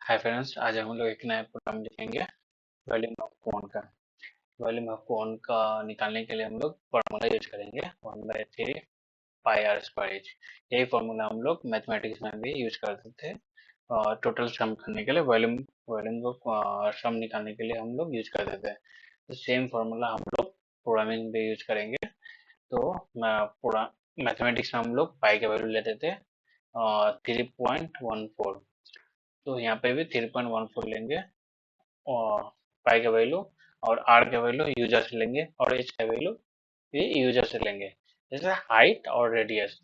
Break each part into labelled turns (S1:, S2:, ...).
S1: Hi friends, आज हम लोग एक नया प्रोग्राम लिखेंगे वॉल्यूम ऑफ कोन का। वॉल्यूम ऑफ कोन का निकालने के लिए हम लोग फार्मूला यूज करेंगे 1/3 पाई आर स्क्वायर एच। यही फार्मूला हम लोग मैथमेटिक्स में भी यूज करते थे। टोटल सम करने के लिए वॉल्यूम वॉल्यूम को सम निकालने के लिए हम लोग यूज करते थे। तो सेम फार्मूला हम लोग प्रोग्रामिंग में यूज करेंगे। तो पूरा मैथमेटिक्स में हम लोग पाई का वैल्यू लेते थे 3.14। तो यहाँ पे भी 3.14 लेंगे और पाई का वैल्यू, और आर का वैल्यू यूजर से लेंगे और एच का वैल्यू ये यूजर से लेंगे। जैसे हाइट और रेडियस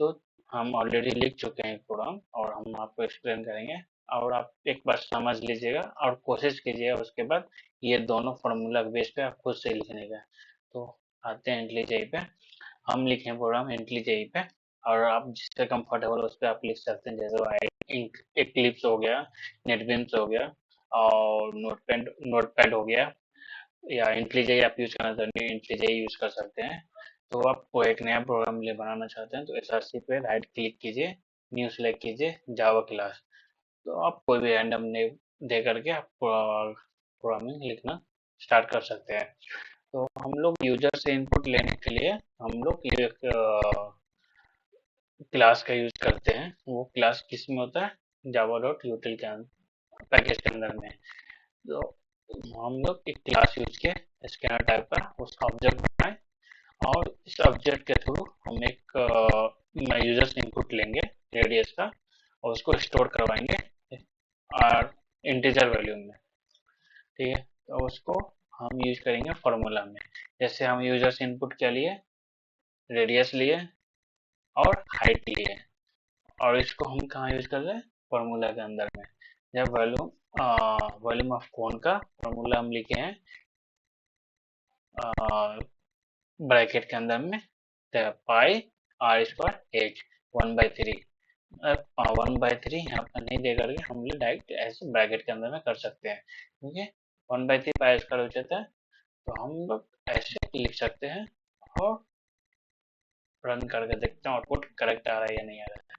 S1: तो हम ऑलरेडी लिख चुके हैं प्रोग्राम और हम आपको एक्सप्लेन करेंगे, और आप एक बार समझ लीजिएगा और कोशिश कीजिएगा उसके बाद ये दोनों फार्मूला के बेस पे आप खुद से लिखने का। तो आते हैं इंटेलीजेई पे। हम लिखे प्रोग्राम इंटेलीजेई पे, और आप जिससे कंफर्टेबल उस पर आप लिख सकते हैं। जैसे एक्लिप्स हो गया, नेटबीन्स हो गया, और नोटपैड हो गया, या इंटेलीजेई आप यूज करना चाहते हैं इंटेलीजेई यूज कर सकते हैं। तो आप कोई एक नया प्रोग्राम लिए बनाना चाहते हैं तो एसआरसी पे राइट क्लिक कीजिए, न्यू सेलेक्ट कीजिए, जावा क्लास। तो आप कोई भी रैंडम नेम दे करके आप प्रोग्रामिंग लिखना स्टार्ट कर सकते हैं। तो हम लोग यूजर से इनपुट लेने के लिए हम लोग ये क्लास का यूज करते हैं। वो क्लास किस में होता है, जावा डॉट यूटिल के पैकेज के अंदर में। तो हम लोग एक क्लास यूज किए स्कैनर टाइप का, उसका ऑब्जेक्ट बनाए, और इस ऑब्जेक्ट के थ्रू हम एक यूजर से इनपुट लेंगे रेडियस का, और उसको स्टोर करवाएंगे और इंटीजर वैल्यू में। ठीक है, तो उसको हम यूज करेंगे फॉर्मूला में। जैसे हम यूजर से इनपुट क्या लिए, रेडियस लिए और हाइट लिए, और इसको हम कहाँ यूज कर रहे हैं, फॉर्मूला के अंदर में। जब वॉल्यूम ऑफ कोन का फॉर्मूला हम लिखे हैं ब्रैकेट के अंदर में, पाई आर स्क्वायर एच 1/3। 1/3 यहाँ पर नहीं दे करके हम लोग डायरेक्ट ऐसे ब्रैकेट के अंदर में कर सकते हैं, क्योंकि 1/3 पाई स्क्वायर हो जाता है। तो हम लोग ऐसे लिख सकते हैं, और रन करके देखते हैं आउटपुट करेक्ट आ रहा है या नहीं आ रहा है।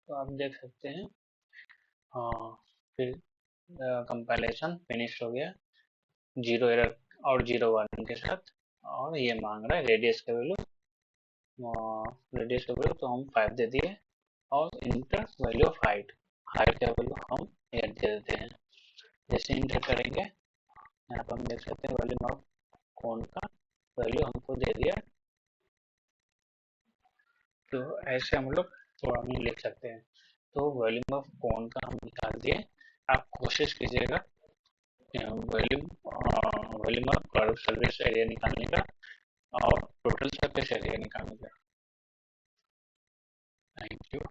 S1: तो आप देख सकते हैं, हाँ, फिर कंपाइलेशन फिनिश हो गया, जीरो एरर और जीरो वार्निंग के साथ। और ये मांग रहा है रेडियस का वैल्यू, रेडियस का वैल्यू तो हम 5 दे दिए, और inter value of height, height का वैल्यू हम 8 दे देते हैं। जैसे इंटर करेंगे यहाँ पर हम देख सकते हैं वॉल्यूम ऑफ कोन का वैल्यू हमको दे दिया। तो ऐसे हम लोग प्रोग्रामिंग लिख सकते हैं। तो वॉल्यूम ऑफ कोन का हम निकाल दिए। आप कोशिश कीजिएगा volume volume of curve surface area निकालने का, और टोटल सरफेस एरिया निकालने का। Thank you.